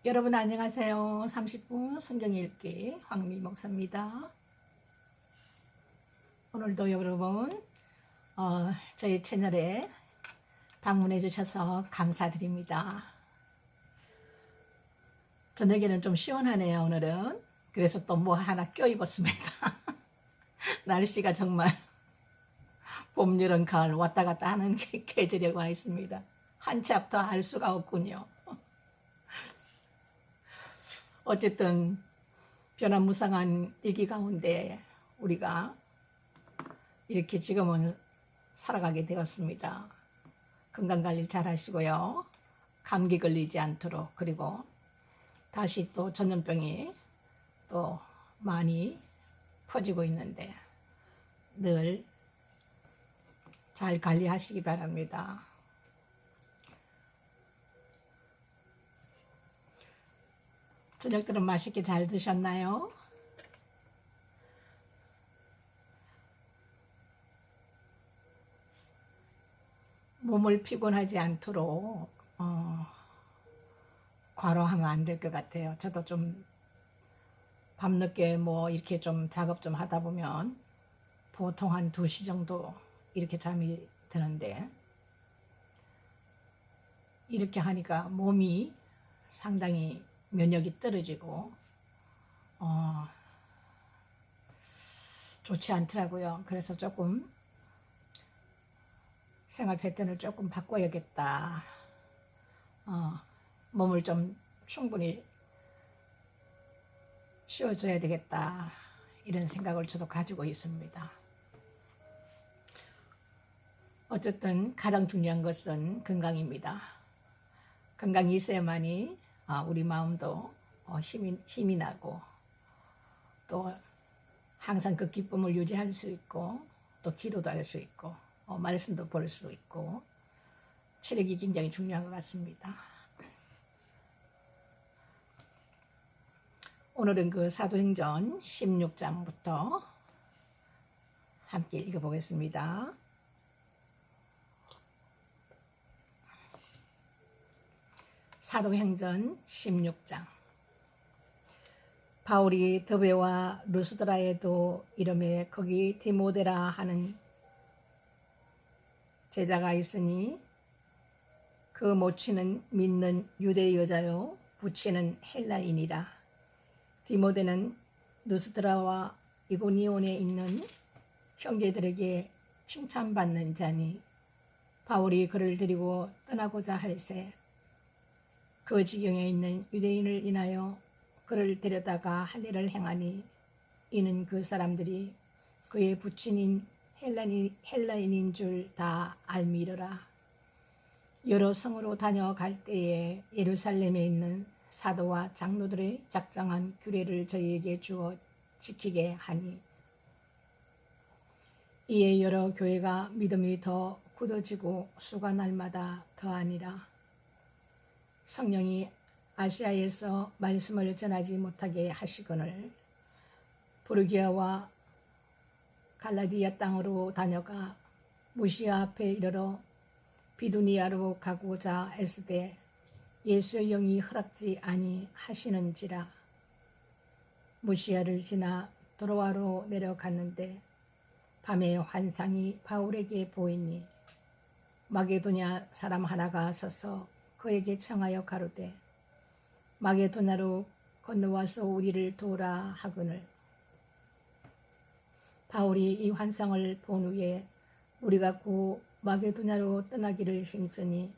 여러분 안녕하세요. 30분 성경 읽기 황미 목사입니다. 오늘도 여러분 저희 채널에 방문해 주셔서 감사드립니다. 저녁에는 좀 시원하네요. 오늘은. 그래서 또 뭐 하나 껴입었습니다. 날씨가 정말 봄, 여름, 가을 왔다 갔다 하는 계절에 와 있습니다. 한치 앞도 알 수가 없군요. 어쨌든 변화무쌍한 일기 가운데 우리가 이렇게 지금은 살아가게 되었습니다. 건강관리 잘 하시고요. 감기 걸리지 않도록, 그리고 다시 또 전염병이 또 많이 퍼지고 있는데 늘 잘 관리하시기 바랍니다. 저녁들은 맛있게 잘 드셨나요? 몸을 피곤하지 않도록 과로하면 안 될 것 같아요. 저도 좀 밤늦게 뭐 이렇게 좀 작업 좀 하다 보면 보통 한 2시 정도 이렇게 잠이 드는데, 이렇게 하니까 몸이 상당히 면역이 떨어지고 좋지 않더라고요. 그래서 조금 생활 패턴을 조금 바꿔야겠다. 몸을 좀 충분히 쉬어줘야 되겠다. 이런 생각을 저도 가지고 있습니다. 어쨌든 가장 중요한 것은 건강입니다. 건강이 있어야만이 우리 마음도 힘이 나고, 또 항상 그 기쁨을 유지할 수 있고, 또 기도도 할 수 있고, 말씀도 볼 수 있고, 체력이 굉장히 중요한 것 같습니다. 오늘은 그 사도행전 16장부터 함께 읽어보겠습니다. 사도행전 16장. 바울이 더베와 루스드라에도 이름에 거기 디모데라 하는 제자가 있으니 그 모친은 믿는 유대 여자요 부친은 헬라인이라. 디모데는 루스드라와 이고니온에 있는 형제들에게 칭찬받는 자니, 바울이 그를 데리고 떠나고자 할새 그 지경에 있는 유대인을 인하여 그를 데려다가 할 일을 행하니, 이는 그 사람들이 그의 부친인 헬라인인 줄 다 알미르라. 여러 성으로 다녀갈 때에 예루살렘에 있는 사도와 장로들의 작정한 규례를 저희에게 주어 지키게 하니, 이에 여러 교회가 믿음이 더 굳어지고 수가 날마다 더하니라. 성령이 아시아에서 말씀을 전하지 못하게 하시거늘 부르기아와 갈라디아 땅으로 다녀가 무시아 앞에 이르러 비두니아로 가고자 했으되 예수의 영이 허락지 아니하시는지라. 무시아를 지나 도로아로 내려갔는데 밤에 환상이 바울에게 보이니, 마게도냐 사람 하나가 서서 그에게 청하여 가로되 마게도냐로 건너와서 우리를 도우라 하거늘. 바울이 이 환상을 본 후에 우리가 곧 마게도냐로 떠나기를 힘쓰니,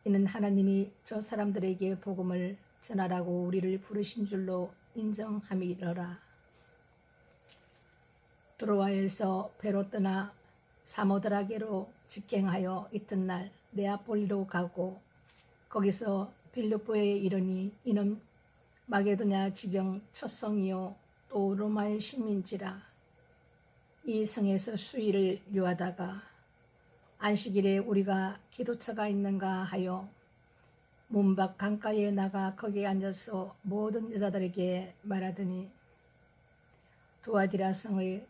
이는 하나님이 저 사람들에게 복음을 전하라고 우리를 부르신 줄로 인정함이러라. 드로아에서 배로 떠나 사모드라게로 직행하여 이튿날 네아폴리로 가고, 거기서 빌립보에 이르니, 이는 마게도냐 지경 첫 성이요 또 로마의 시민지라. 이 성에서 수일을 유하다가 안식일에 우리가 기도처가 있는가 하여 문밖 강가에 나가 거기에 앉아서 모든 여자들에게 말하더니, 두아디라 성의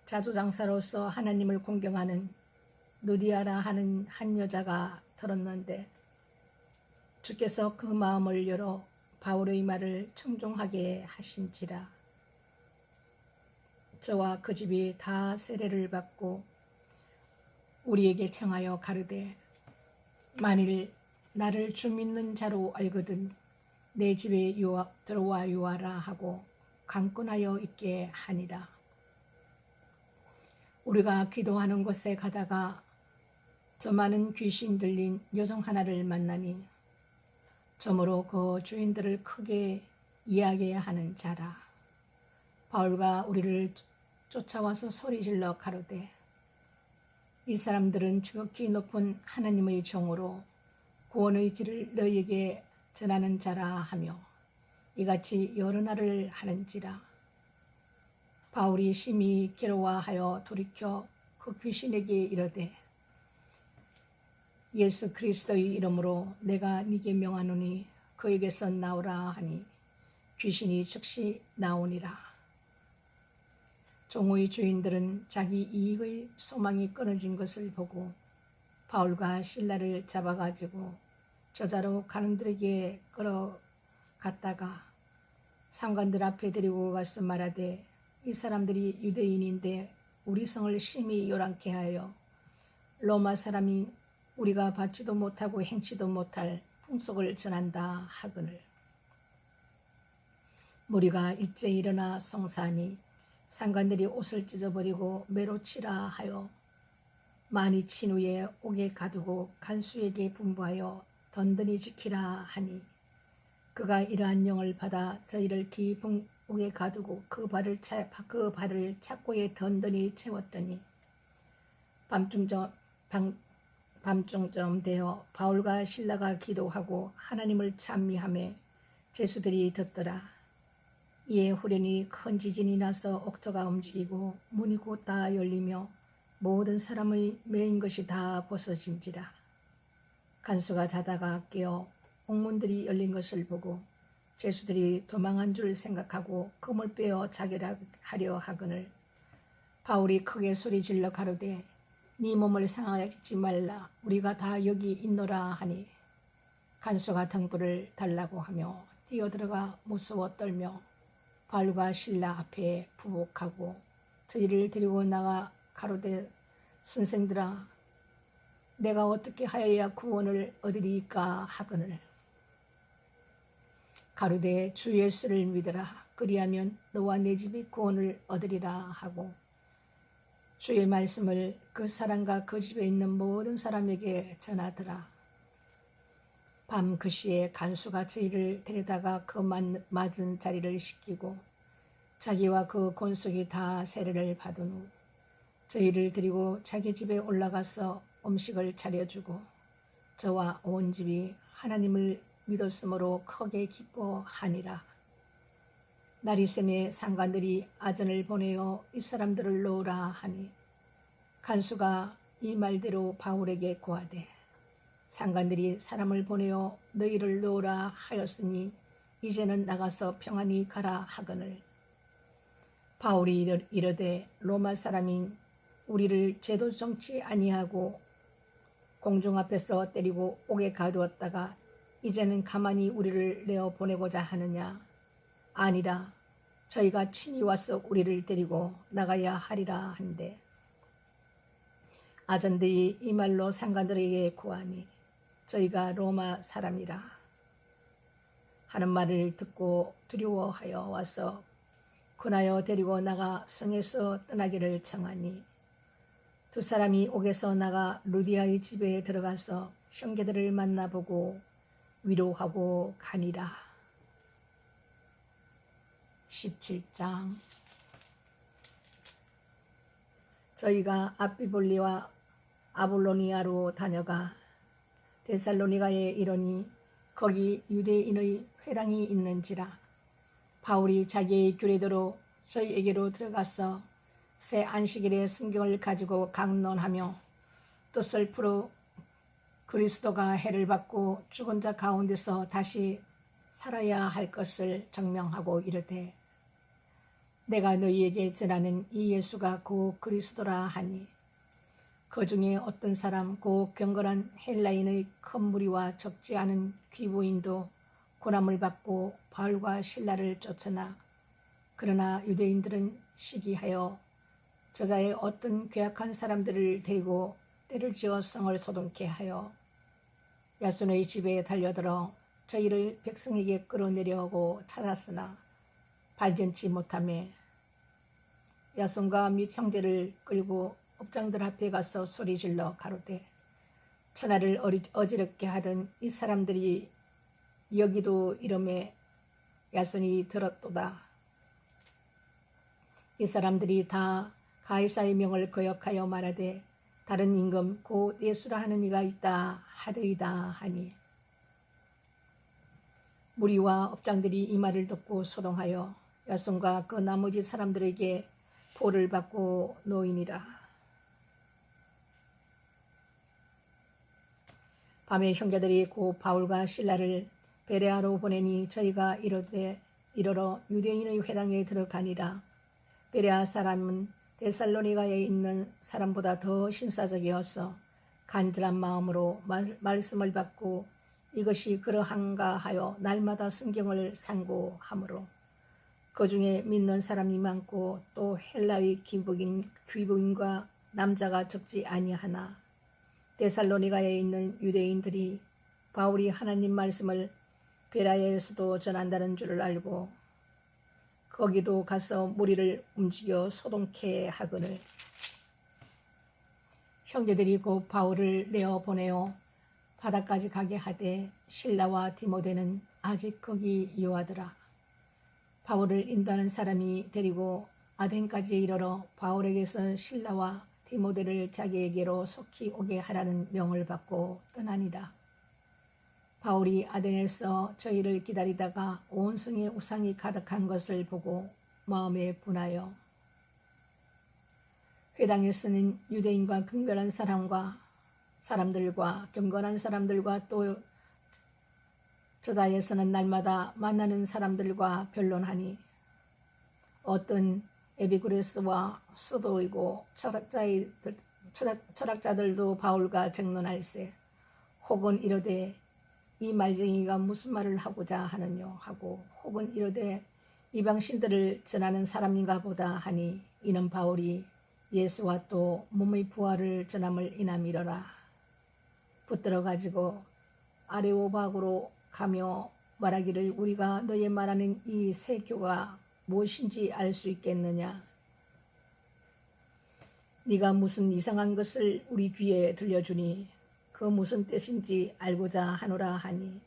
자주장사로서 하나님을 공경하는 누디아라 하는 한 여자가 들었는데, 주께서 그 마음을 열어 바울의 말을 청종하게 하신지라. 저와 그 집이 다 세례를 받고 우리에게 청하여 가르되 만일 나를 주 믿는 자로 알거든 내 집에 들어와 유하라 하고 강권하여 있게 하니라. 우리가 기도하는 곳에 가다가 저 많은 귀신 들린 여성 하나를 만나니 저므로 그 주인들을 크게 이야기해 하는 자라. 바울과 우리를 쫓아와서 소리질러 가로되 이 사람들은 지극히 높은 하나님의 종으로 구원의 길을 너희에게 전하는 자라 하며 이같이 여러 날을 하는지라. 바울이 심히 괴로워하여 돌이켜 그 귀신에게 이르되 예수 그리스도의 이름으로 내가 네게 명하노니 그에게서 나오라 하니 귀신이 즉시 나오니라. 종의 주인들은 자기 이익의 소망이 끊어진 것을 보고 바울과 실라를 잡아가지고 저자로 가는들에게 끌어갔다가 상관들 앞에 데리고 가서 말하되 이 사람들이 유대인인데 우리 성을 심히 요란케 하여 로마 사람이 우리가 받지도 못하고 행치도 못할 풍속을 전한다 하거늘. 무리가 일제히 일어나 송사하니 상관들이 옷을 찢어버리고 매로 치라 하여 많이 친 후에 옥에 가두고 간수에게 분부하여 던든히 지키라 하니 그가 이러한 명을 받아 저희를 깊은 옥에 가두고 그 발을 착고에 던든히 채웠더니 밤중쯤 되어 바울과 실라가 기도하고 하나님을 찬미하며 제수들이 듣더라. 이에 후련히 큰 지진이 나서 옥토가 움직이고 문이 곧 다 열리며 모든 사람의 매인 것이 다 벗어진지라. 간수가 자다가 깨어 옥문들이 열린 것을 보고 제수들이 도망한 줄 생각하고 금을 빼어 자결하려 하거늘 바울이 크게 소리질러 가로되 네 몸을 상하지 말라 우리가 다 여기 있노라 하니 간수가 등불을 달라고 하며 뛰어들어가 무서워 떨며 바울과 실라 앞에 부복하고 저희를 데리고 나가 가로되 선생들아 내가 어떻게 하여야 구원을 얻으리까 하거늘 가로되 주 예수를 믿으라 그리하면 너와 내 집이 구원을 얻으리라 하고 주의 말씀을 그 사람과 그 집에 있는 모든 사람에게 전하더라. 밤 그 시에 간수가 저희를 데려다가 그 맞은 자리를 씻기고 자기와 그 권속이 다 세례를 받은 후 저희를 데리고 자기 집에 올라가서 음식을 차려주고 저와 온 집이 하나님을 믿었으므로 크게 기뻐하니라. 나리샘의 상관들이 아전을 보내어 이 사람들을 놓으라 하니 간수가 이 말대로 바울에게 고하되 상관들이 사람을 보내어 너희를 놓으라 하였으니 이제는 나가서 평안히 가라 하거늘 바울이 이르되 로마 사람인 우리를 제도 정치 아니하고 공중 앞에서 때리고 옥에 가두었다가 이제는 가만히 우리를 내어 보내고자 하느냐 아니라 저희가 친히 와서 우리를 데리고 나가야 하리라 한데 아전들이 이 말로 상관들에게 고하니 저희가 로마 사람이라 하는 말을 듣고 두려워하여 와서 권하여 데리고 나가 성에서 떠나기를 청하니 두 사람이 옥에서 나가 루디아의 집에 들어가서 형제들을 만나보고 위로하고 가니라. 17장 저희가 아비볼리와 아볼로니아로 다녀가 데살로니가에 이르니 거기 유대인의 회당이 있는지라 바울이 자기의 규례대로 저희에게로 들어가서 새 안식일에 성경을 가지고 강론하며 뜻을 풀어 그리스도가 해를 받고 죽은 자 가운데서 다시 살아야 할 것을 증명하고 이르되 내가 너희에게 전하는 이 예수가 고 그리스도라 하니 그 중에 어떤 사람 고 경건한 헬라인의 큰 무리와 적지 않은 귀부인도 고난을 받고 바울과 실라를 쫓으나 그러나 유대인들은 시기하여 저자의 어떤 괴악한 사람들을 데리고 때를 지어 성을 소동케 하여 야손의 집에 달려들어 저희를 백성에게 끌어내려오고 찾았으나 발견치 못하며 야손과 및 형제를 끌고 업장들 앞에 가서 소리질러 가로되 천하를 어지럽게 하던 이 사람들이 여기도 이름에 야손이 들었도다. 이 사람들이 다 가이사의 명을 거역하여 말하되 다른 임금 곧 예수라 하는 이가 있다 하더이다 하니 무리와 업장들이 이 말을 듣고 소동하여 야손과 그 나머지 사람들에게 보를 받고 노이니라. 밤에 형제들이 곧 바울과 실라를 베레아로 보내니 저희가 이르러 유대인의 회당에 들어가니라. 베레아 사람은 데살로니가에 있는 사람보다 더 신사적이어서 간절한 마음으로 말씀을 받고 이것이 그러한가 하여 날마다 성경을 상고하므로 그 중에 믿는 사람이 많고 또 헬라의 귀복인과 남자가 적지 아니하나 데살로니가에 있는 유대인들이 바울이 하나님 말씀을 베라야에서도 전한다는 줄을 알고 거기도 가서 무리를 움직여 소동케 하거늘 형제들이 곧 바울을 내어 보내어 바다까지 가게 하되 실라와 디모데는 아직 거기 유하더라. 바울을 인도하는 사람이 데리고 아덴까지 이르러 바울에게서 실라와 디모데를 자기에게로 속히 오게 하라는 명을 받고 떠나니라. 바울이 아덴에서 저희를 기다리다가 온 성에 우상이 가득한 것을 보고 마음에 분하여 회당에서는 유대인과 경건한 사람들과 경건한 사람들과 또 저자에서는 날마다 만나는 사람들과 변론하니 어떤 에비구레스와 스도이고 철학자들도 바울과 쟁론할세 혹은 이르되 이 말쟁이가 무슨 말을 하고자 하느뇨 하고 혹은 이르되 이방신들을 전하는 사람인가 보다 하니 이는 바울이 예수와 또 몸의 부활을 전함을 인함이러라. 붙들어 가지고 아레오박으로 가며 말하기를 우리가 너의 말하는 이 새 교가 무엇인지 알 수 있겠느냐. 네가 무슨 이상한 것을 우리 귀에 들려주니 그 무슨 뜻인지 알고자 하노라 하니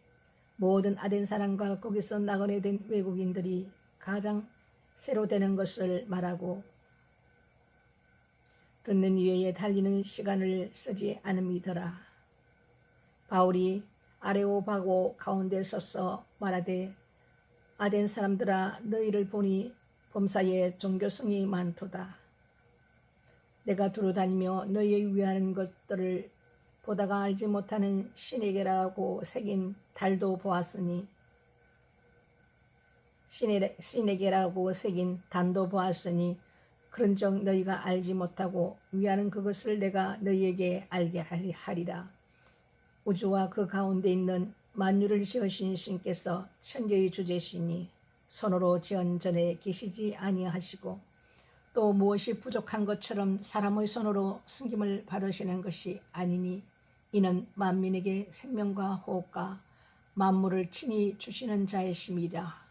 모든 아덴 사람과 거기서 나그네 된 외국인들이 가장 새로 되는 것을 말하고 듣는 이외에 달리는 시간을 쓰지 않음이더라. 바울이 아레오바고 가운데 서서 말하되 아덴 사람들아 너희를 보니 범사에 종교성이 많도다. 내가 두루 다니며 너희의 위하는 것들을 보다가 알지 못하는 신에게라고 새긴 달도 보았으니 신에게라고 새긴 단도 보았으니 그런즉 너희가 알지 못하고 위하는 그것을 내가 너희에게 알게 하리라. 우주와 그 가운데 있는 만유를 지으신 신께서 천지의 주제시니 손으로 지은 전에 계시지 아니하시고 또 무엇이 부족한 것처럼 사람의 손으로 섬김을 받으시는 것이 아니니 이는 만민에게 생명과 호흡과 만물을 친히 주시는 자이심이라.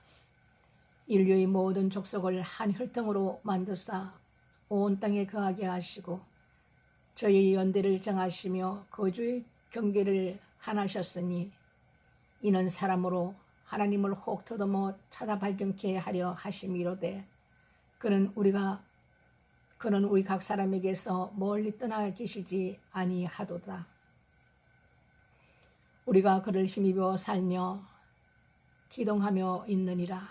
인류의 모든 족속을 한 혈통으로 만드사 온 땅에 거하게 하시고 저희 연대를 정하시며 거주의 경계를 하나셨으니 이는 사람으로 하나님을 혹 더듬어 찾아 발견케 하려 하심이로되 그는 우리 각 사람에게서 멀리 떠나 계시지 아니하도다. 우리가 그를 힘입어 살며 기동하며 있느니라.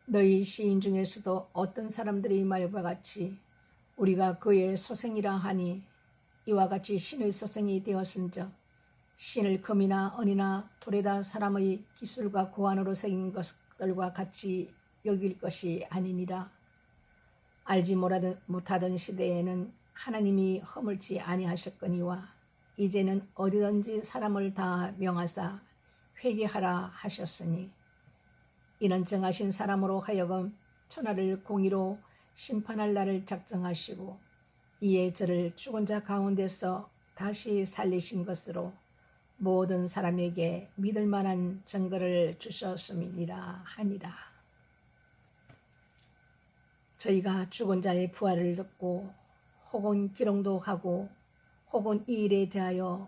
너희 시인 중에서도 어떤 사람들이 말과 같이 우리가 그의 소생이라 하니 이와 같이 신의 소생이 되었은즉 신을 금이나 은이나 돌에다 사람의 기술과 고안으로 새긴 것들과 같이 여길 것이 아니니라. 알지 못하던 시대에는 하나님이 허물지 아니하셨거니와 이제는 어디든지 사람을 다 명하사 회개하라 하셨으니 이는 정하신 사람으로 하여금 천하를 공의로 심판할 날을 작정하시고 이에 저를 죽은 자 가운데서 다시 살리신 것으로 모든 사람에게 믿을 만한 증거를 주셨음이니라 하니라. 저희가 죽은 자의 부활을 듣고 혹은 기롱독하고 혹은 이 일에 대하여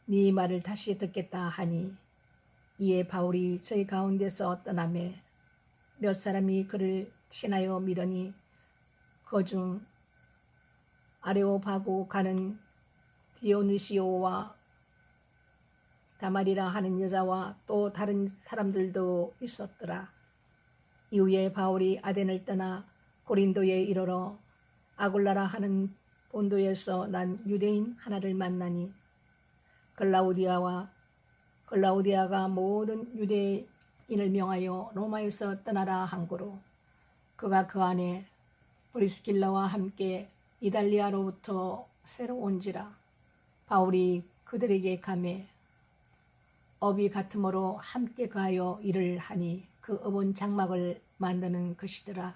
네 말을 다시 듣겠다 하니 이에 바울이 저희 가운데서 떠나매 몇 사람이 그를 친하여 믿으니 그중 아레오바고 가는 디오니시오와 다말이라 하는 여자와 또 다른 사람들도 있었더라. 이후에 바울이 아덴을 떠나 고린도에 이르러 아굴라라 하는 본도에서 난 유대인 하나를 만나니 글라우디아가 모든 유대인을 명하여 로마에서 떠나라 한 거로 그가 그 안에 브리스길라와 함께 이달리아로부터 새로 온지라. 바울이 그들에게 가매 업이 같으므로 함께 가하여 일을 하니 그 업은 장막을 만드는 것이더라.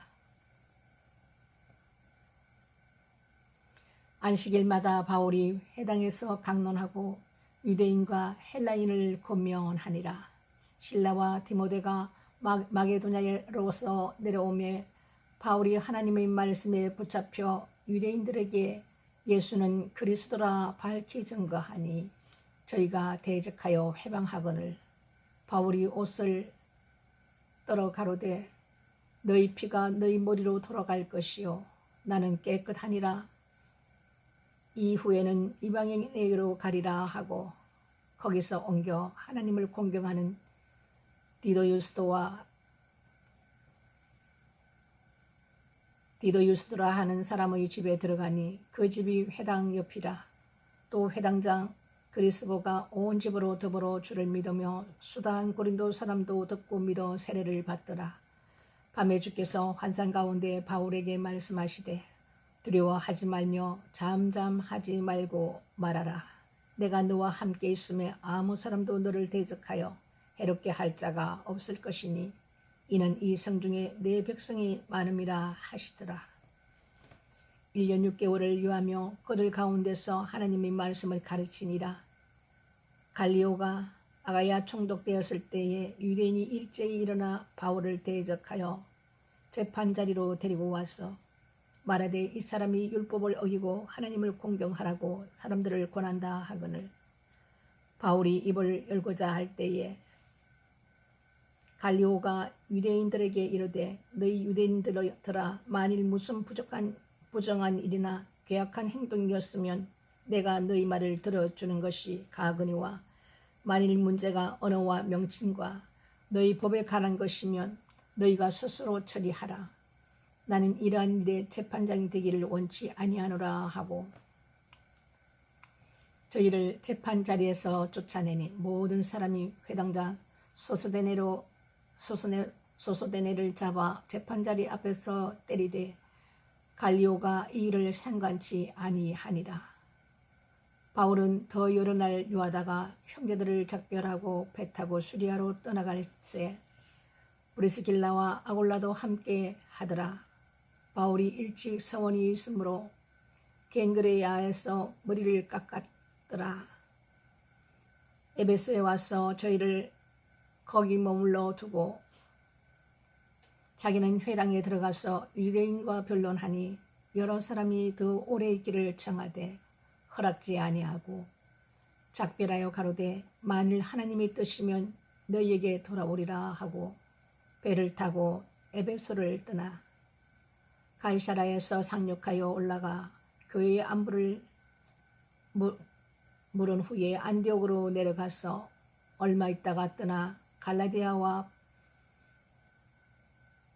안식일마다 바울이 회당에서 강론하고 유대인과 헬라인을 권면하니라. 실라와 디모데가 마게도냐로서 내려오매 바울이 하나님의 말씀에 붙잡혀 유대인들에게 예수는 그리스도라 밝히 증거하니 저희가 대적하여 회방하거늘 바울이 옷을 떨어 가로되 너희 피가 너희 머리로 돌아갈 것이요 나는 깨끗하니라. 이후에는 이방인에게로 가리라 하고 거기서 옮겨 하나님을 공경하는 디도유스도라 하는 사람의 집에 들어가니 그 집이 회당 옆이라. 또 회당장 그리스보가 온 집으로 더불어 주를 믿으며 수다한 고린도 사람도 듣고 믿어 세례를 받더라. 밤에 주께서 환상 가운데 바울에게 말씀하시되 두려워하지 말며 잠잠하지 말고 말하라. 내가 너와 함께 있음에 아무 사람도 너를 대적하여 해롭게 할 자가 없을 것이니 이는 이 성중에 내 백성이 많음이라 하시더라. 1년 6개월을 유하며 그들 가운데서 하나님의 말씀을 가르치니라. 갈리오가 아가야 총독되었을 때에 유대인이 일제히 일어나 바울을 대적하여 재판자리로 데리고 와서 말하되 이 사람이 율법을 어기고 하나님을 공경하라고 사람들을 권한다 하거늘 바울이 입을 열고자 할 때에 갈리오가 유대인들에게 이르되 너희 유대인들아 만일 무슨 부정한 일이나 괴악한 행동이었으면 내가 너희 말을 들어주는 것이 가거니와 만일 문제가 언어와 명칭과 너희 법에 관한 것이면 너희가 스스로 처리하라. 나는 이러한 일에 재판장이 되기를 원치 아니하노라 하고 저희를 재판 자리에서 쫓아내니 모든 사람이 회당장 소소데네를 잡아 재판자리 앞에서 때리되 갈리오가 이 일을 상관치 아니하니라. 바울은 더 여러 날 유하다가 형제들을 작별하고 배 타고 수리아로 떠나갈새 브리스길라와 아굴라도 함께 하더라. 바울이 일찍 서원이 있으므로 겐그레야에서 머리를 깎았더라. 에베소에 와서 저희를 거기 머물러 두고 자기는 회당에 들어가서 유대인과 변론하니 여러 사람이 더 오래 있기를 청하되 허락지 아니하고 작별하여 가로되 만일 하나님의 뜻이면 너희에게 돌아오리라 하고 배를 타고 에베소를 떠나 가이사라에서 상륙하여 올라가 교회의 안부를 물은 후에 안디옥으로 내려가서 얼마 있다가 떠나 갈라디아와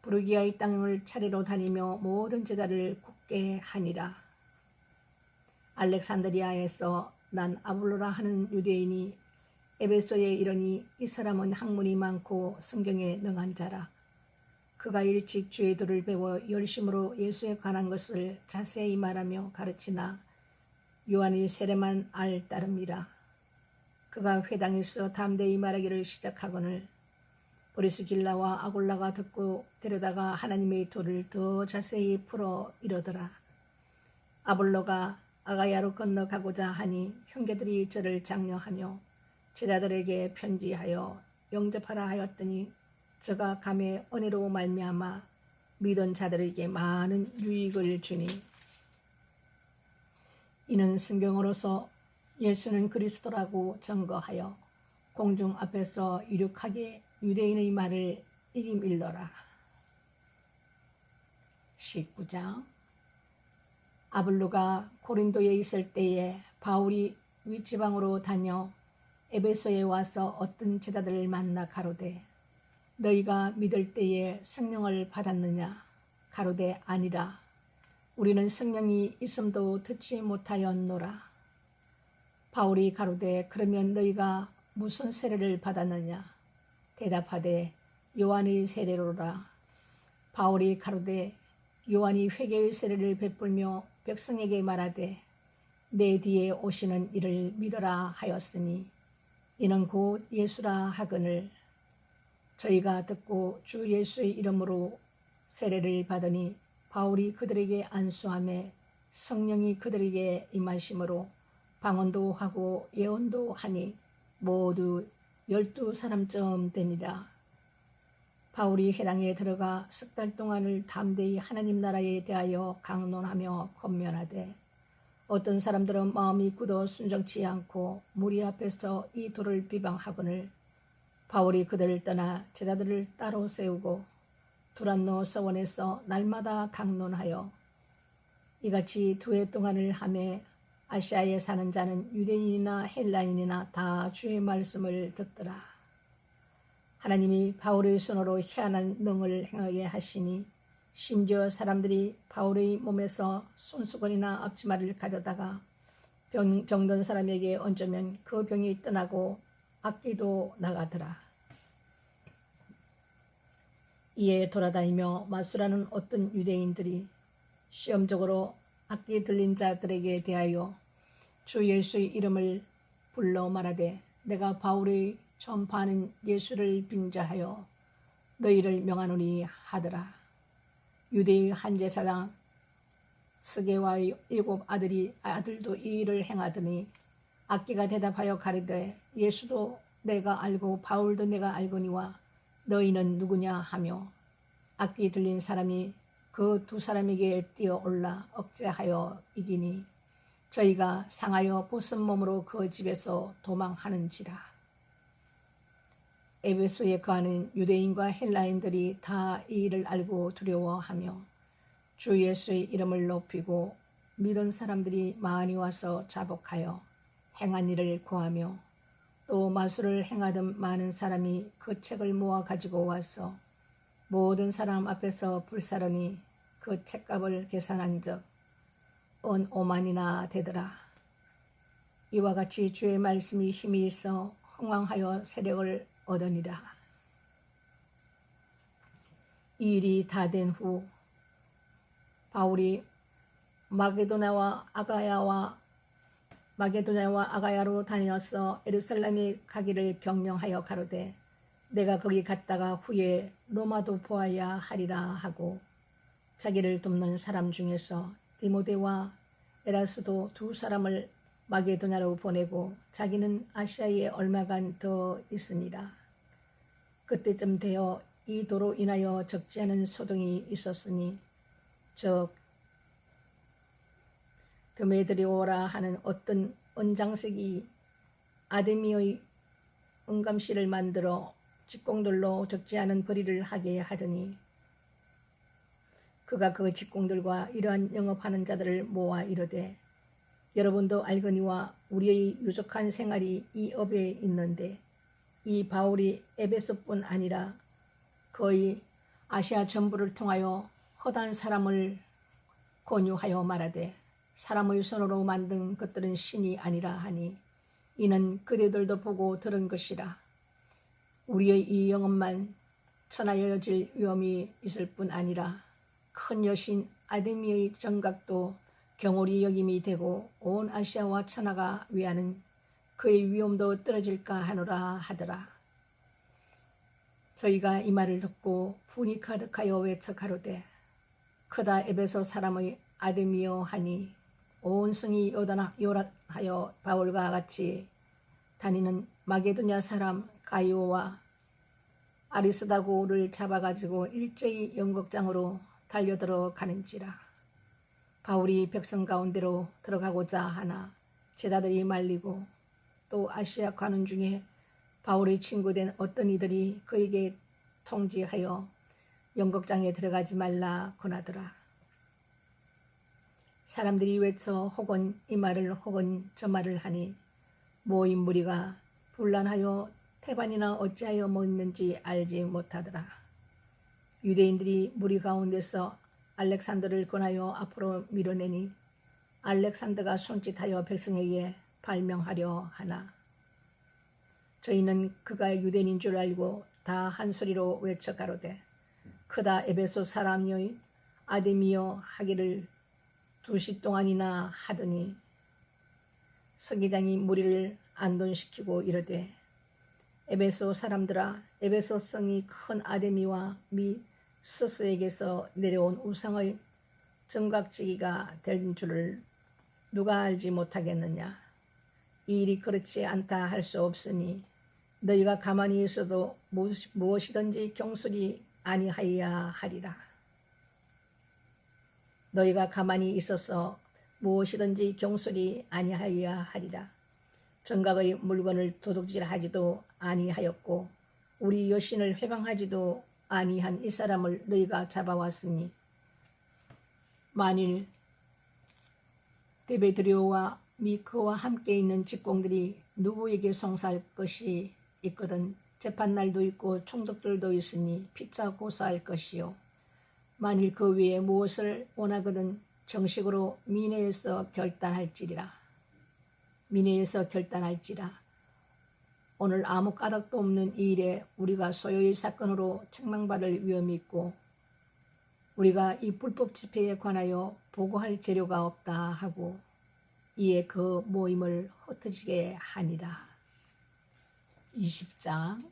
부르기아의 땅을 차례로 다니며 모든 제자를 굳게 하니라. 알렉산드리아에서 난 아볼로라 하는 유대인이 에베소에 이르니 이 사람은 학문이 많고 성경에 능한 자라. 그가 일찍 주의 도를 배워 열심으로 예수에 관한 것을 자세히 말하며 가르치나 요한의 세례만 알 따름이라. 그가 회당에서 담대히 말하기를 시작하거늘 브리스길라와 아굴라가 듣고 데려다가 하나님의 도를 더 자세히 풀어 이러더라. 아볼로가 아가야로 건너가고자 하니 형제들이 저를 장려하며 제자들에게 편지하여 영접하라 하였더니 저가 감의 은혜로 말미암아 믿은 자들에게 많은 유익을 주니 이는 성경으로서 예수는 그리스도라고 증거하여 공중 앞에서 유력하게 유대인의 말을 이기밀더라. 19장. 아볼로가 고린도에 있을 때에 바울이 윗지방으로 다녀 에베소에 와서 어떤 제자들을 만나 가로되 너희가 믿을 때에 성령을 받았느냐? 가로되 아니라 우리는 성령이 있음도 듣지 못하였노라. 바울이 가로되 그러면 너희가 무슨 세례를 받았느냐? 대답하되 요한의 세례로라. 바울이 가로되 요한이 회개의 세례를 베풀며 백성에게 말하되 내 뒤에 오시는 이를 믿어라 하였으니 이는 곧 예수라 하거늘 저희가 듣고 주 예수의 이름으로 세례를 받으니 바울이 그들에게 안수하매 성령이 그들에게 임하심으로 방언도 하고 예언도 하니 모두 12사람쯤 되니라. 바울이 회당에 들어가 석 달 동안을 담대히 하나님 나라에 대하여 강론하며 권면하되 어떤 사람들은 마음이 굳어 순종치 않고 무리 앞에서 이 도를 비방하거늘 바울이 그들을 떠나 제자들을 따로 세우고 두란노 서원에서 날마다 강론하여 이같이 2해 동안을 하매 아시아에 사는 자는 유대인이나 헬라인이나 다 주의 말씀을 듣더라. 하나님이 바울의 손으로 희한한 능을 행하게 하시니 심지어 사람들이 바울의 몸에서 손수건이나 앞치마를 가져다가 병든 사람에게 얹으면 그 병이 떠나고 악기도 나가더라. 이에 돌아다니며 마술하는 어떤 유대인들이 시험적으로 악기 들린 자들에게 대하여 주 예수의 이름을 불러 말하되 내가 바울의 전파하는 예수를 빙자하여 너희를 명하노니 하더라. 유대의 한 제사장 스게와의 7 아들도 이 일을 행하더니 악기가 대답하여 가리되 예수도 내가 알고 바울도 내가 알거니와 너희는 누구냐 하며 악기 들린 사람이 그 2 사람에게 뛰어올라 억제하여 이기니 저희가 상하여 벗은 몸으로 그 집에서 도망하는지라. 에베소에 거하는 유대인과 헬라인들이 다 이 일을 알고 두려워하며 주 예수의 이름을 높이고 믿은 사람들이 많이 와서 자복하여 행한 일을 고하며 또 마술을 행하던 많은 사람이 그 책을 모아 가지고 와서 모든 사람 앞에서 불사르니 그 책값을 계산한즉 은 5만이나 되더라. 이와 같이 주의 말씀이 힘이 있어 흥왕하여 세력을 얻으니라. 이 일이 다 된 후 바울이 마게도냐와 아가야로 다녀서 예루살렘에 가기를 경영하여 가로되 내가 거기 갔다가 후에 로마도 보아야 하리라 하고 자기를 돕는 사람 중에서 디모데와 에라스도 2 사람을 마게도냐로 보내고 자기는 아시아에 얼마간 더 있으니라. 그때쯤 되어 이 도로 인하여 적지 않은 소동이 있었으니 즉 드메드리오라 하는 어떤 은장색이 아데미의 은감씨를 만들어 직공들로 적지 않은 벌이를 하게 하더니 그가 그 직공들과 이러한 영업하는 자들을 모아 이르되 여러분도 알거니와 우리의 유족한 생활이 이 업에 있는데 이 바울이 에베소뿐 아니라 거의 아시아 전부를 통하여 허다한 사람을 권유하여 말하되 사람의 손으로 만든 것들은 신이 아니라 하니 이는 그대들도 보고 들은 것이라. 우리의 이 영업만 천하여질 위험이 있을 뿐 아니라 큰 여신 아데미의 정각도 경홀히 여김이 되고 온 아시아와 천하가 위하는 그의 위엄도 떨어질까 하노라 하더라. 저희가 이 말을 듣고 분이 가득하여 외쳐 가로되 크다 에베소 사람의 아데미여 하니 온 성이 요란하여 바울과 같이 다니는 마게도냐 사람 가이오와 아리스다고를 잡아가지고 일제히 연극장으로 달려들어 가는지라. 바울이 백성 가운데로 들어가고자 하나 제자들이 말리고 또 아시아 관원 중에 바울의 친구된 어떤 이들이 그에게 통지하여 연극장에 들어가지 말라 권하더라. 사람들이 외쳐 혹은 이 말을 혹은 저 말을 하니 모인 무리가 분란하여 태반이나 어찌하여 묻는지 알지 못하더라. 유대인들이 무리 가운데서 알렉산더를 권하여 앞으로 밀어내니 알렉산더가 손짓하여 백성에게 발명하려 하나 저희는 그가 유대인인 줄 알고 다 한 소리로 외쳐 가로되 크다 에베소 사람이여 아데미여 하기를 2시 동안이나 하더니 서기장이 무리를 안돈시키고 이르되 에베소 사람들아 에베소 성이 큰 아데미와 미 스스에게서 내려온 우상의 정각지기가 된 줄을 누가 알지 못하겠느냐. 이 일이 그렇지 않다 할 수 없으니 너희가 가만히 있어도 무엇이든지 경솔이 아니하여야 하리라. 너희가 가만히 있어서 무엇이든지 경솔이 아니하여야 하리라. 정각의 물건을 도둑질하지도 아니하였고 우리 여신을 회방하지도 아니한 이 사람을 너희가 잡아왔으니 만일 데메드리오와 그와 함께 있는 직공들이 누구에게 송사할 것이 있거든 재판날도 있고 총독들도 있으니 피차 고소할 것이요 만일 그 외에 무엇을 원하거든 정식으로 미네에서 결단할지라. 오늘 아무 까닭도 없는 이 일에 우리가 소요의 사건으로 책망받을 위험이 있고 우리가 이 불법 집회에 관하여 보고할 재료가 없다 하고 이에 그 모임을 흩어지게 하니라. 20장.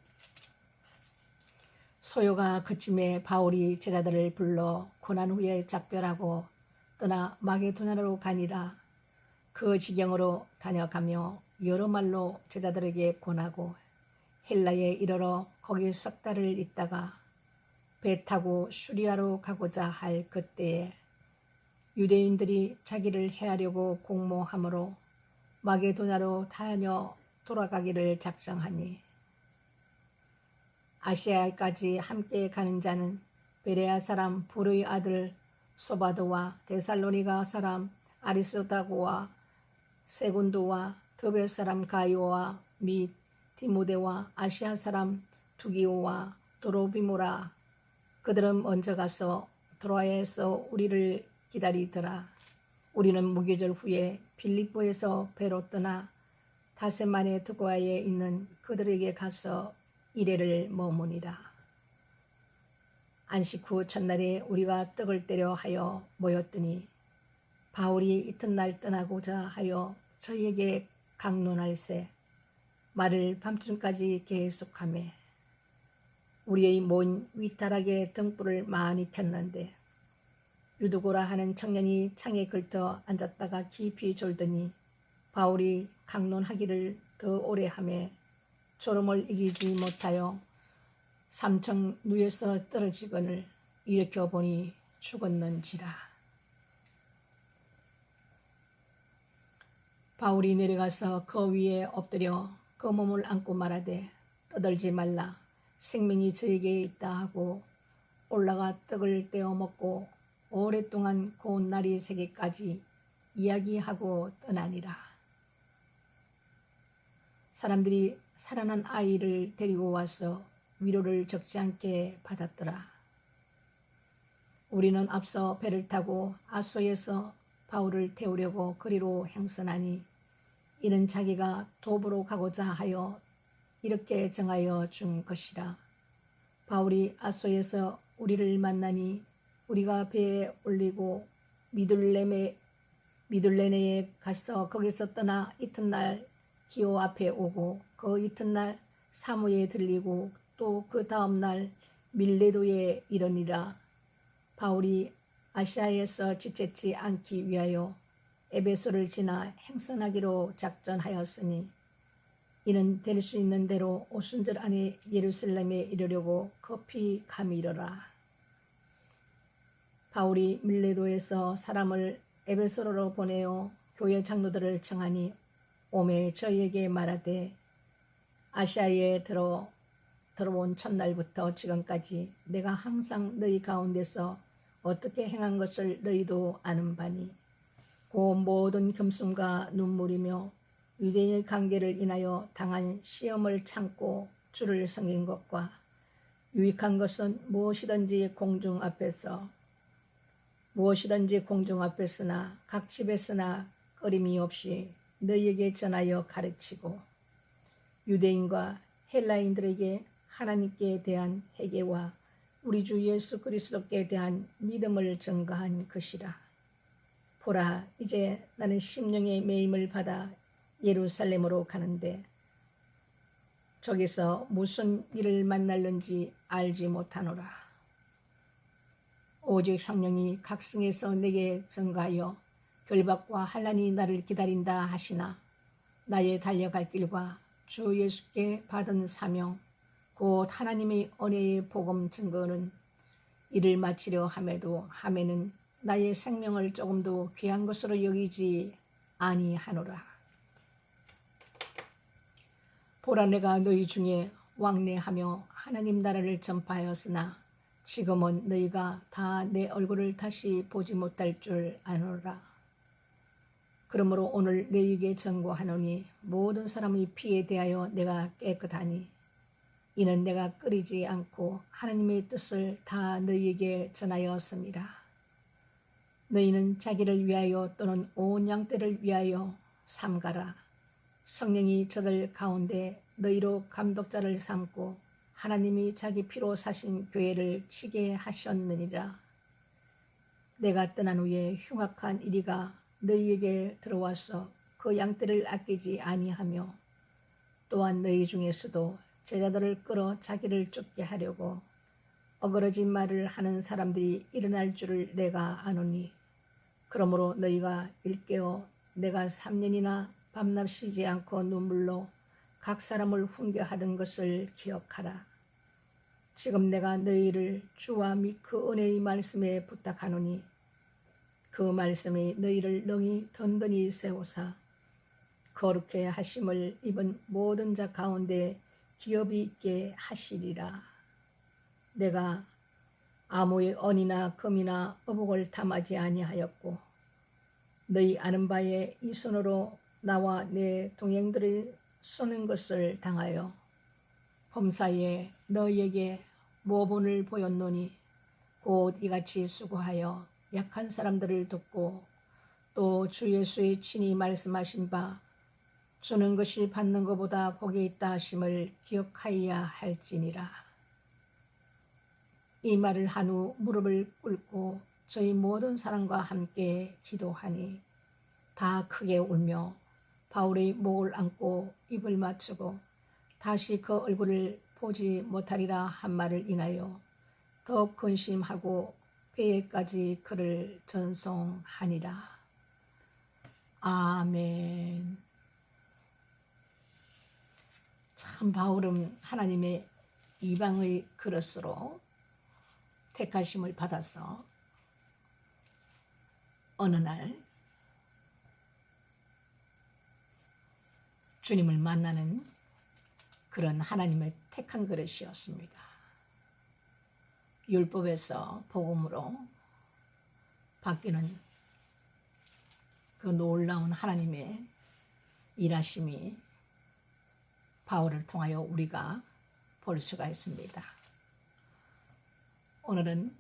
소요가 그쯤에 바울이 제자들을 불러 고난 후에 작별하고 떠나 마게도냐로 가니라. 그 지경으로 다녀가며 여러 말로 제자들에게 권하고 헬라에 이르러 거기 석 달을 있다가 배 타고 수리아로 가고자 할 그때에 유대인들이 자기를 해하려고 공모함으로 마게도냐로 다녀 돌아가기를 작정하니 아시아까지 함께 가는 자는 베레아 사람 부르의 아들 소바도와 데살로니가 사람 아리스다고와 세군도와 더베 사람 가이오와 및 디모데와 아시아 사람 두기오와 도로비모라. 그들은 먼저 가서 트로아에서 우리를 기다리더라. 우리는 무교절 후에 빌립보에서 배로 떠나 다세만의 두고아에 있는 그들에게 가서 이래를 머무니라. 안식 후 첫날에 우리가 떡을 때려 하여 모였더니 바울이 이튿날 떠나고자 하여 저희에게 강론할세 말을 밤중까지 계속하며 우리의 몸 위타락에 등불을 많이 켰는데 유두고라 하는 청년이 창에 걸터 앉았다가 깊이 졸더니 바울이 강론하기를 더 오래 하며 졸음을 이기지 못하여 삼청 누에서 떨어지거늘 일으켜 보니 죽었는지라. 바울이 내려가서 그 위에 엎드려 그 몸을 안고 말하되 떠들지 말라. 생명이 저에게 있다 하고 올라가 떡을 떼어 먹고 오랫동안 고운 날이 새기까지 이야기하고 떠나니라. 사람들이 살아난 아이를 데리고 와서 위로를 적지 않게 받았더라. 우리는 앞서 배를 타고 아소에서 바울을 태우려고 그리로 행선하니 이는 자기가 도보로 가고자 하여 이렇게 정하여 준 것이라. 바울이 아소에서 우리를 만나니 우리가 배에 올리고 미둘레네에 가서 거기서 떠나 이튿날 기호 앞에 오고 그 이튿날 사무에 들리고 또 그 다음날 밀레도에 이르니라. 바울이 아시아에서 지체치 않기 위하여 에베소를 지나 행선하기로 작전하였으니 이는 될 수 있는 대로 오순절 안에 예루살렘에 이르려고 급히 감이르라. 바울이 밀레도에서 사람을 에베소로 보내어 교회 장로들을 청하니 오매 저희에게 말하되 아시아에 들어온 첫날부터 지금까지 내가 항상 너희 가운데서 어떻게 행한 것을 너희도 아는 바니 그 모든 겸손과 눈물이며 유대인의 관계를 인하여 당한 시험을 참고 주를 섬긴 것과 유익한 것은 무엇이든지 공중 앞에서나 각 집에서나 꺼림이 없이 너희에게 전하여 가르치고 유대인과 헬라인들에게 하나님께 대한 회개와 우리 주 예수 그리스도께 대한 믿음을 증거한 것이라. 보라, 이제 나는 심령의 매임을 받아 예루살렘으로 가는데 저기서 무슨 일을 만날는지 알지 못하노라. 오직 성령이 각성에서 내게 증거하여 결박과 환난이 나를 기다린다 하시나 나의 달려갈 길과 주 예수께 받은 사명 곧 하나님의 은혜의 복음 증거는 이를 마치려 함에는 나의 생명을 조금도 귀한 것으로 여기지 아니하노라. 보라, 내가 너희 중에 왕래하며 하나님 나라를 전파하였으나 지금은 너희가 다 내 얼굴을 다시 보지 못할 줄 아노라. 그러므로 오늘 너희에게 전고하노니 모든 사람의 피에 대하여 내가 깨끗하니 이는 내가 끓이지 않고 하나님의 뜻을 다 너희에게 전하였습니다. 너희는 자기를 위하여 또는 온 양떼를 위하여 삼가라. 성령이 저들 가운데 너희로 감독자를 삼고 하나님이 자기 피로 사신 교회를 치게 하셨느니라. 내가 떠난 후에 흉악한 이리가 너희에게 들어와서 그 양떼를 아끼지 아니하며 또한 너희 중에서도 제자들을 끌어 자기를 쫓게 하려고 어그러진 말을 하는 사람들이 일어날 줄을 내가 아노니 그러므로 너희가 일깨어 내가 3년이나 밤낮 쉬지 않고 눈물로 각 사람을 훈계하던 것을 기억하라. 지금 내가 너희를 주와 및 그 은혜의 말씀에 부탁하노니 그 말씀이 너희를 능히 든든히 세우사 거룩해 하심을 입은 모든 자 가운데 기업이 있게 하시리라. 내가 아무의 언이나 금이나 어복을 탐하지 아니하였고 너희 아는 바에 이 손으로 나와 내 동행들을 쏘는 것을 당하여 범사에 너희에게 모본을 보였노니 곧 이같이 수고하여 약한 사람들을 돕고 또 주 예수의 친히 말씀하신 바 주는 것이 받는 것보다 복이 있다 하심을 기억하여야 할지니라. 이 말을 한 후 무릎을 꿇고 저희 모든 사람과 함께 기도하니 다 크게 울며 바울의 목을 안고 입을 맞추고 다시 그 얼굴을 보지 못하리라 한 말을 인하여 더욱 근심하고 배에까지 그를 전송하니라. 아멘. 참 바울은 하나님의 이방의 그릇으로 택하심을 받아서 어느 날 주님을 만나는 그런 하나님의 택한 그릇이었습니다. 율법에서 복음으로 바뀌는 그 놀라운 하나님의 일하심이 바울을 통하여 우리가 볼 수가 있습니다. 오늘은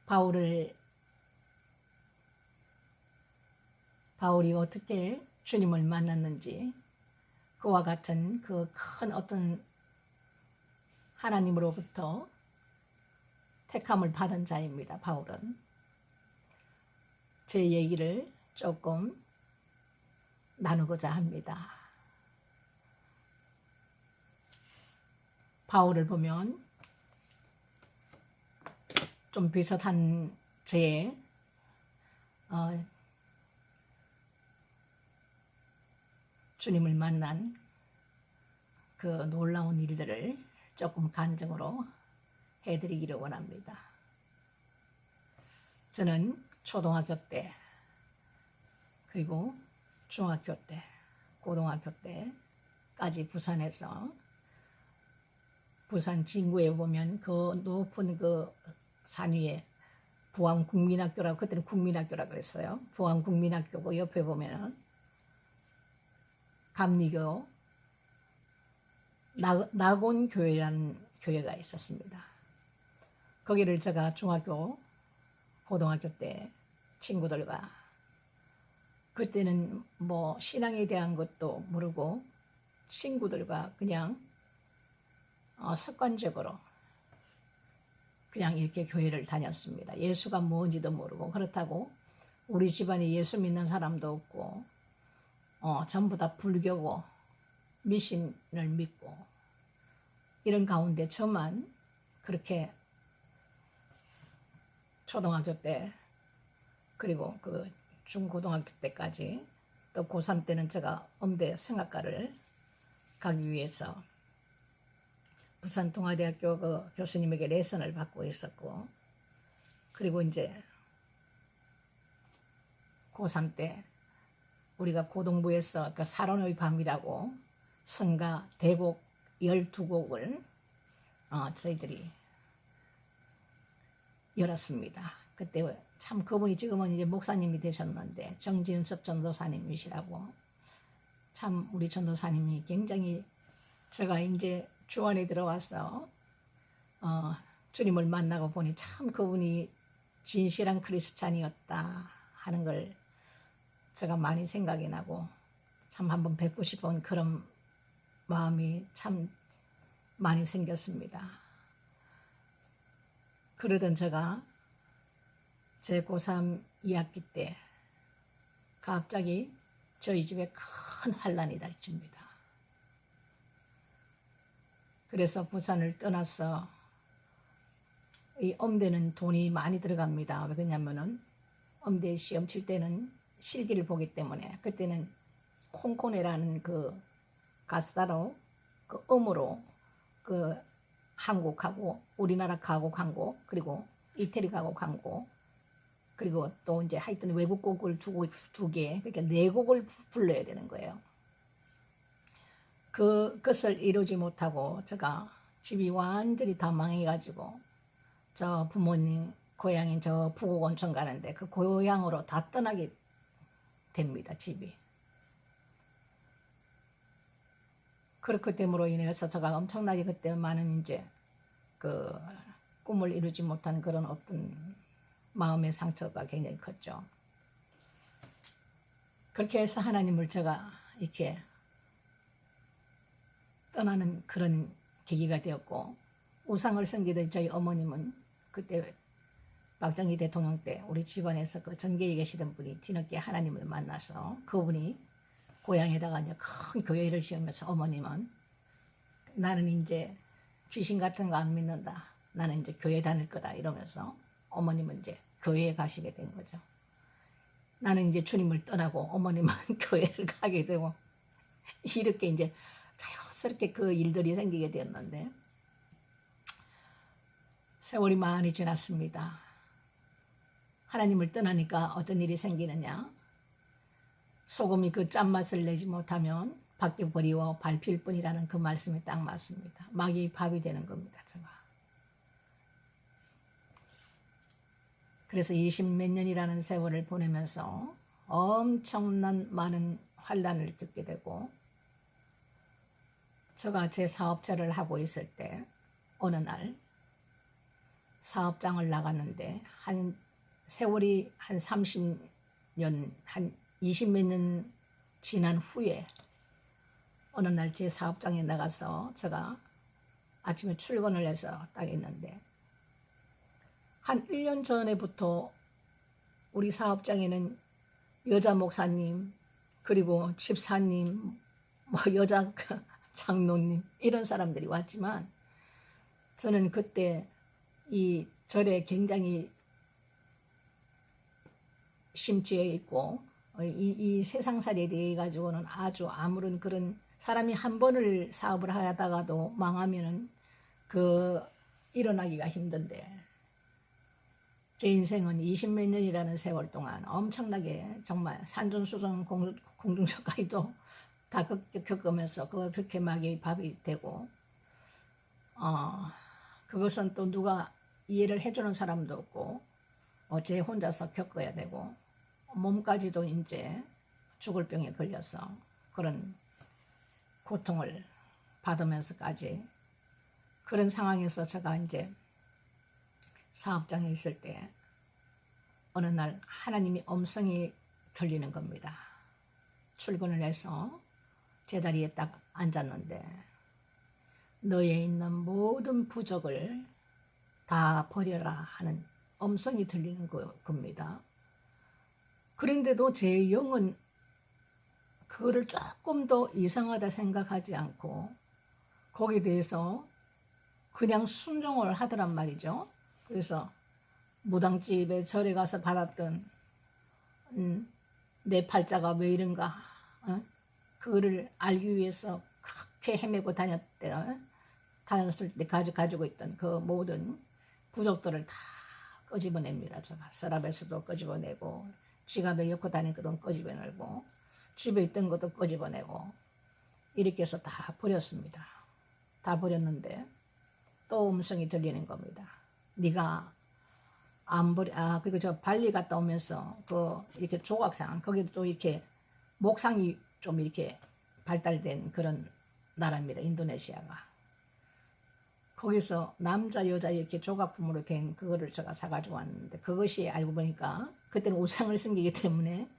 바울이 어떻게 주님을 만났는지 그와 같은 그 큰 어떤 하나님으로부터 택함을 받은 자입니다. 바울은 제 얘기를 조금 나누고자 합니다. 바울을 보면 좀 비슷한 저의 주님을 만난 그 놀라운 일들을 조금 간증으로 해드리기를 원합니다. 저는 초등학교 때, 그리고 중학교 때, 고등학교 때까지 부산에서, 부산 진구에 보면 그 높은 그 산 위에 부안국민학교라고, 그때는 국민학교라고 그랬어요. 부안국민학교 그 옆에 보면은 감리교 낙원교회라는 교회가 있었습니다. 거기를 제가 중학교, 고등학교 때 친구들과, 그때는 뭐 신앙에 대한 것도 모르고 친구들과 그냥 습관적으로 그냥 이렇게 교회를 다녔습니다. 예수가 뭔지도 모르고, 그렇다고 우리 집안에 예수 믿는 사람도 없고 전부 다 불교고 미신을 믿고 이런 가운데 저만 그렇게 초등학교 때, 그리고 그 중고등학교 때까지, 또 고3 때는 제가 음대 성악과를 가기 위해서 부산 동아대학교 그 교수님에게 레슨을 받고 있었고, 그리고 이제 고3 때 우리가 고등부에서 그 살원의 밤이라고 성가 대곡 12곡을 저희들이 열었습니다. 그때 참 그분이 지금은 이제 목사님이 되셨는데 정진섭 전도사님이시라고, 참 우리 전도사님이 굉장히, 제가 이제 주안에 들어와서 주님을 만나고 보니 참 그분이 진실한 크리스찬이었다 하는 걸 제가 많이 생각이 나고, 참 한번 뵙고 싶은 그런 마음이 참 많이 생겼습니다. 그러던 제가 제 고3 2학기 때 갑자기 저희 집에 큰 환란이 닥칩니다. 그래서 부산을 떠나서, 이 음대는 돈이 많이 들어갑니다. 왜냐면은 음대 시험 칠 때는 실기를 보기 때문에, 그때는 콩코네라는 그 가스다로 그 음으로 그 한국하고 우리나라 가곡 한 곡, 그리고 이태리 가곡 한 곡, 그리고 또 이제 하여튼 외국 곡을 두 개, 그러니까 4곡을 불러야 되는 거예요. 그것을 이루지 못하고 제가 집이 완전히 다 망해가지고 저 부모님 고향인 저 부곡 온천 가는데 그 고향으로 다 떠나게 됩니다, 집이. 그렇기 때문에 인해서 제가 엄청나게 그때 많은 이제 그 꿈을 이루지 못한 그런 어떤 마음의 상처가 굉장히 컸죠. 그렇게 해서 하나님을 제가 이렇게 떠나는 그런 계기가 되었고, 우상을 섬기던 저희 어머님은 그때 박정희 대통령 때 우리 집안에서 그 전계에 계시던 분이 뒤늦게 하나님을 만나서, 그분이 고향에다가 이제 큰 교회를 지으면서 어머님은 나는 이제 귀신 같은 거 안 믿는다, 나는 이제 교회 다닐 거다 이러면서 어머님은 이제 교회에 가시게 된 거죠. 나는 이제 주님을 떠나고 어머님은 교회를 가게 되고, 이렇게 이제 자연스럽게 그 일들이 생기게 되었는데, 세월이 많이 지났습니다. 하나님을 떠나니까 어떤 일이 생기느냐, 소금이 그 짠맛을 내지 못하면 밖에 버리워 밟힐 뿐이라는 그 말씀이 딱 맞습니다. 막이 밥이 되는 겁니다, 제가. 그래서 20몇 년이라는 세월을 보내면서 엄청난 많은 환란을 겪게 되고, 제가 제 사업자를 하고 있을 때 어느 날 사업장을 나갔는데, 한 세월이 한 30년, 한 20몇 년 지난 후에 어느 날 제 사업장에 나가서 제가 아침에 출근을 해서 딱 있는데, 한 1년 전에부터 우리 사업장에는 여자 목사님, 그리고 집사님, 뭐 여자 장로님 이런 사람들이 왔지만 저는 그때 이 절에 굉장히 심취해 있고 이 세상살이에 대해 가지고는 아주 아무런 그런 사람이 한 번을 사업을 하다가도 망하면은 그 일어나기가 힘든데 제 인생은 20몇 년이라는 세월 동안 엄청나게 정말 산전수전 공중전까지도 다 겪으면서 그렇게 막이 되고 그것은 또 누가 이해를 해주는 사람도 없고 제 혼자서 겪어야 되고 몸까지도 이제 죽을 병에 걸려서 그런 고통을 받으면서까지 그런 상황에서 제가 이제 사업장에 있을 때 어느 날 하나님이 음성이 들리는 겁니다. 출근을 해서 제자리에 딱 앉았는데 너에 있는 모든 부적을 다 버려라 하는 음성이 들리는 겁니다. 그런데도 제 영은 그거를 조금 더 이상하다 생각하지 않고 거기에 대해서 그냥 순종을 하더란 말이죠. 그래서 무당집에 절에 가서 받았던 내 팔자가 왜 이런가 그거를 알기 위해서 그렇게 헤매고 다녔을 때 가지고 있던 그 모든 부적들을 다 끄집어냅니다. 제가 서랍에서도 끄집어내고 지갑에 넣고 다니던 끄집어내고 집에 있던 것도 끄집어내고 이렇게 해서 다 버렸습니다. 다 버렸는데 또 음성이 들리는 겁니다. 네가 안 버려. 그리고 저 발리 갔다 오면서 그 이렇게 조각상 거기도 또 이렇게 목상이 좀 이렇게 발달된 그런 나라입니다. 인도네시아가. 거기서 남자 여자 이렇게 조각품으로 된 그거를 제가 사가지고 왔는데 그것이 알고 보니까 그때는 우상을 섬기기 때문에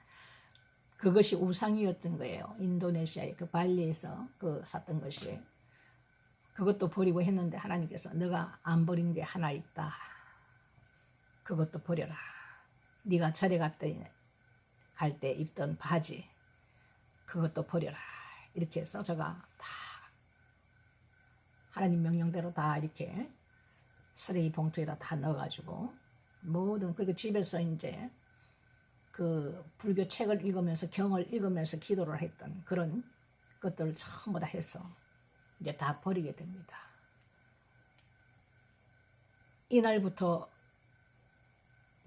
그것이 우상이었던 거예요. 인도네시아의 그 발리에서 그 샀던 것이. 그것도 버리고 했는데 하나님께서 너가 안 버린 게 하나 있다. 그것도 버려라. 네가 절에 갈 때 입던 바지 그것도 버려라. 이렇게 해서 제가 다 하나님 명령대로 다 이렇게 쓰레기 봉투에다 다 넣어가지고 모든 그리고 집에서 이제 그 불교 책을 읽으면서 경을 읽으면서 기도를 했던 그런 것들을 전부 다 해서 이제 다 버리게 됩니다.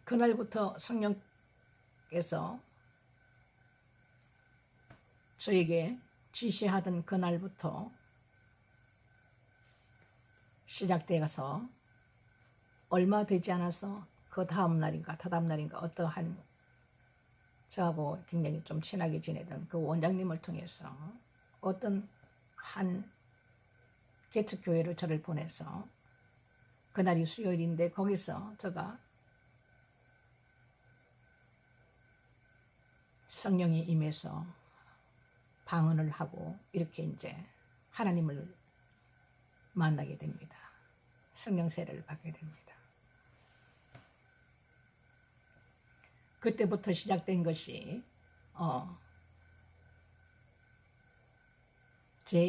그날부터 성령께서 저에게 지시하던 그날부터 시작되어서 얼마 되지 않아서 그 다음 날인가 어떠한 저하고 굉장히 좀 친하게 지내던 그 원장님을 통해서 어떤 한 개척교회로 저를 보내서 그날이 수요일인데 거기서 제가 성령이 임해서 방언을 하고 이렇게 이제 하나님을 만나게 됩니다. 성령 세례를 받게 됩니다. 그때부터 시작된 것이 제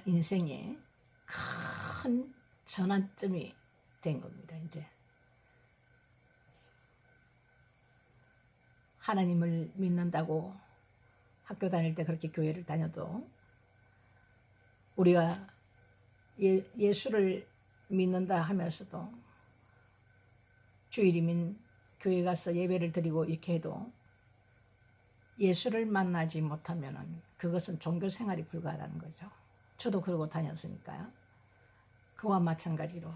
인생에 큰 전환점이 된 겁니다. 이제 하나님을 믿는다고 학교 다닐 때 그렇게 교회를 다녀도 우리가 예수를 믿는다 하면서도 주일이면 교회 가서 예배를 드리고 이렇게 해도 예수를 만나지 못하면은 그것은 종교 생활이 불가하다는 거죠. 저도 그러고 다녔으니까요. 그와 마찬가지로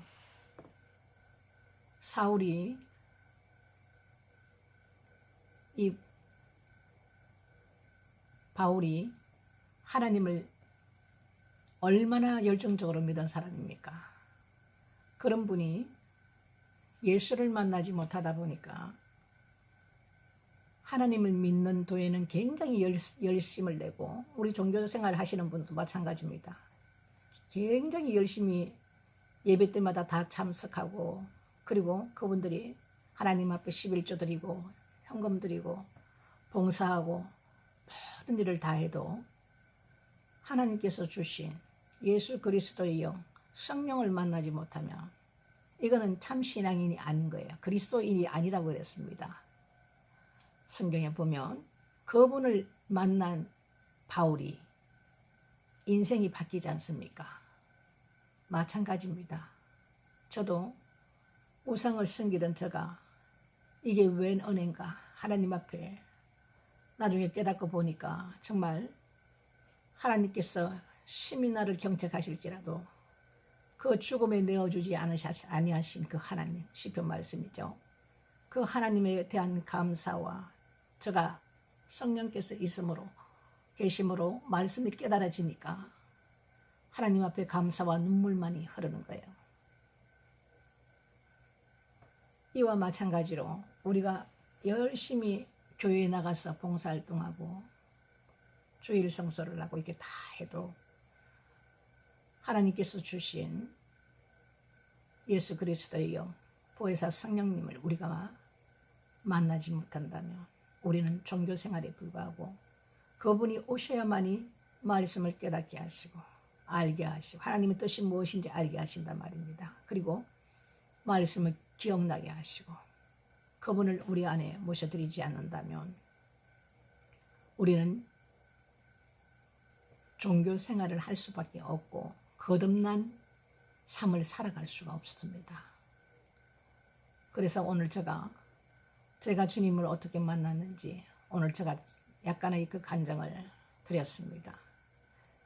사울이 이 바울이 하나님을 얼마나 열정적으로 믿은 사람입니까? 그런 분이 예수를 만나지 못하다 보니까 하나님을 믿는 도에는 굉장히 열심을 내고 우리 종교생활 하시는 분도 마찬가지입니다. 굉장히 열심히 예배 때마다 다 참석하고 그리고 그분들이 하나님 앞에 11조 드리고 현금 드리고 봉사하고 모든 일을 다 해도 하나님께서 주신 예수 그리스도의 영, 성령을 만나지 못하면 이거는 참 신앙인이 아닌 거예요. 그리스도인이 아니라고 그랬습니다. 성경에 보면 그분을 만난 바울이 인생이 바뀌지 않습니까? 마찬가지입니다. 저도 우상을 섬기던 제가 이게 웬 은혜인가 하나님 앞에 나중에 깨닫고 보니까 정말 하나님께서 심히 나를 경책하실지라도 그 죽음에 내어주지 아니하신 그 하나님, 시편 말씀이죠. 그 하나님에 대한 감사와 제가 성령께서 있음으로 계심으로 말씀이 깨달아지니까 하나님 앞에 감사와 눈물만이 흐르는 거예요. 이와 마찬가지로 우리가 열심히 교회에 나가서 봉사활동하고 주일 성수를 하고 이렇게 다 해도 하나님께서 주신 예수 그리스도의 영, 보혜사 성령님을 우리가 만나지 못한다면 우리는 종교 생활에 불과하고 그분이 오셔야만이 말씀을 깨닫게 하시고 알게 하시고 하나님의 뜻이 무엇인지 알게 하신단 말입니다. 그리고 말씀을 기억나게 하시고 그분을 우리 안에 모셔드리지 않는다면 우리는 종교 생활을 할 수밖에 없고 거듭난 삶을 살아갈 수가 없습니다. 그래서 오늘 제가 주님을 어떻게 만났는지 오늘 제가 약간의 그 간증을 드렸습니다.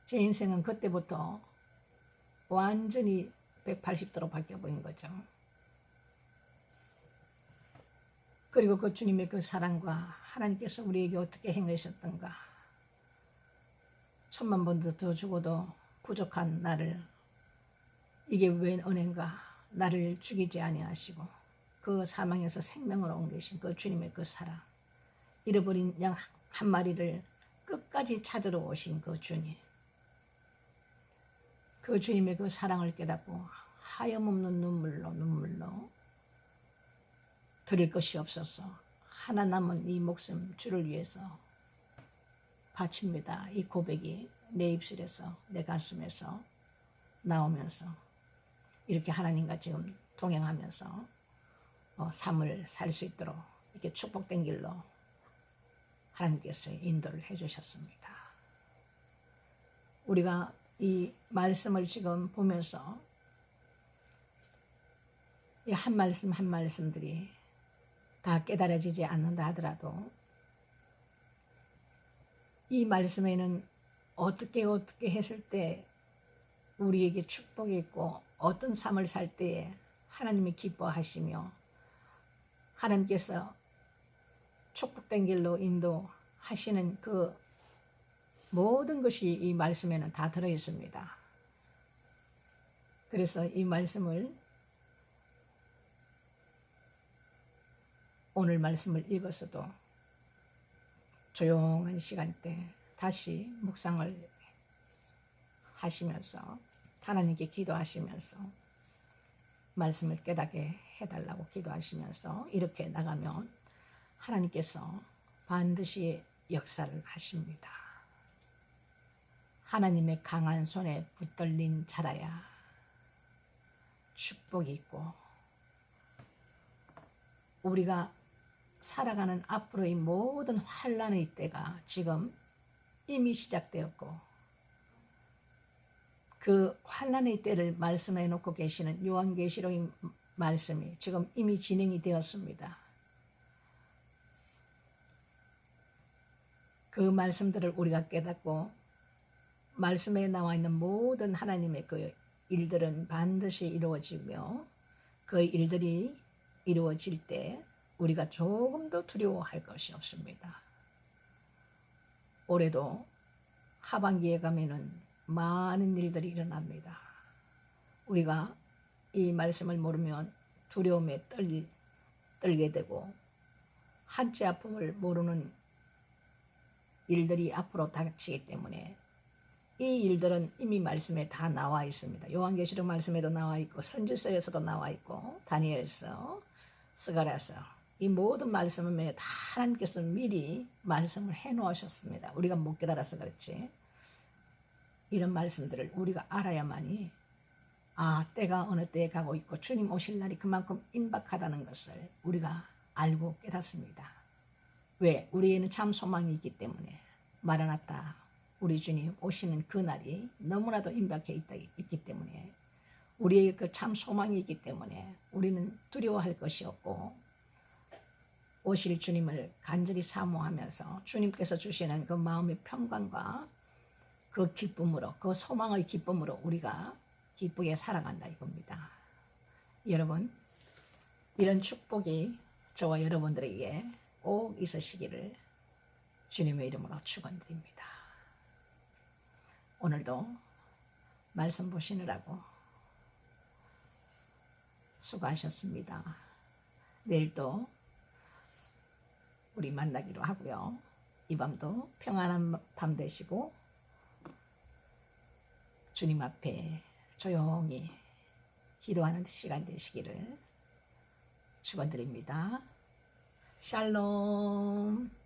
제 인생은 그때부터 완전히 180도로 바뀌어버린 거죠. 그리고 그 주님의 그 사랑과 하나님께서 우리에게 어떻게 행하셨던가, 1000만 번도 더 죽어도 부족한 나를 이게 웬 은혜인가, 나를 죽이지 아니하시고 그 사망에서 생명으로 옮기신 그 주님의 그 사랑, 잃어버린 양 한 마리를 끝까지 찾으러 오신 그 주님, 그 주님의 그 사랑을 깨닫고 하염없는 눈물로 드릴 것이 없어서 하나 남은 이 목숨 주를 위해서 바칩니다. 이 고백이 내 입술에서 내 가슴에서 나오면서 이렇게 하나님과 지금 동행하면서 삶을 살 수 있도록 이렇게 축복된 길로 하나님께서 인도를 해주셨습니다. 우리가 이 말씀을 지금 보면서 이 한 말씀 한 말씀들이 다 깨달아지지 않는다 하더라도 이 말씀에는 어떻게 했을 때 우리에게 축복이 있고 어떤 삶을 살 때에 하나님이 기뻐하시며 하나님께서 축복된 길로 인도하시는 그 모든 것이 이 말씀에는 다 들어있습니다. 그래서 이 말씀을 오늘 말씀을 읽었어도 조용한 시간대 다시 묵상을 하시면서 하나님께 기도하시면서 말씀을 깨닫게 해달라고 기도하시면서 이렇게 나가면 하나님께서 반드시 역사를 하십니다. 하나님의 강한 손에 붙들린 자라야 축복이 있고 우리가 살아가는 앞으로의 모든 환난의 때가 지금 이미 시작되었고 그 환난의 때를 말씀해 놓고 계시는 요한계시록의 말씀이 지금 이미 진행이 되었습니다. 그 말씀들을 우리가 깨닫고 말씀에 나와 있는 모든 하나님의 그 일들은 반드시 이루어지며 그 일들이 이루어질 때 우리가 조금도 두려워할 것이 없습니다. 올해도 하반기에 가면은 많은 일들이 일어납니다. 우리가 이 말씀을 모르면 두려움에 떨게 되고 한치 아픔을 모르는 일들이 앞으로 닥치기 때문에 이 일들은 이미 말씀에 다 나와 있습니다. 요한계시록 말씀에도 나와 있고 선지서에서도 나와 있고 다니엘서, 스가랴서 이 모든 말씀은 다 하나님께서 미리 말씀을 해 놓으셨습니다. 우리가 못 깨달아서 그렇지. 이런 말씀들을 우리가 알아야만이 때가 어느 때에 가고 있고 주님 오실 날이 그만큼 임박하다는 것을 우리가 알고 깨닫습니다. 왜? 우리에는 참 소망이 있기 때문에. 마라나타, 우리 주님 오시는 그 날이 너무나도 임박해 있기 때문에, 우리의 그 참 소망이 있기 때문에 우리는 두려워할 것이 없고, 오실 주님을 간절히 사모하면서 주님께서 주시는 그 마음의 평강과 그 기쁨으로, 그 소망의 기쁨으로 우리가 기쁘게 살아간다 이겁니다. 여러분, 이런 축복이 저와 여러분들에게 꼭 있으시기를 주님의 이름으로 축원드립니다. 오늘도 말씀 보시느라고 수고하셨습니다. 내일 또 우리 만나기로 하고요. 이 밤도 평안한 밤 되시고 주님 앞에 조용히 기도하는 시간 되시기를 축원드립니다. 샬롬.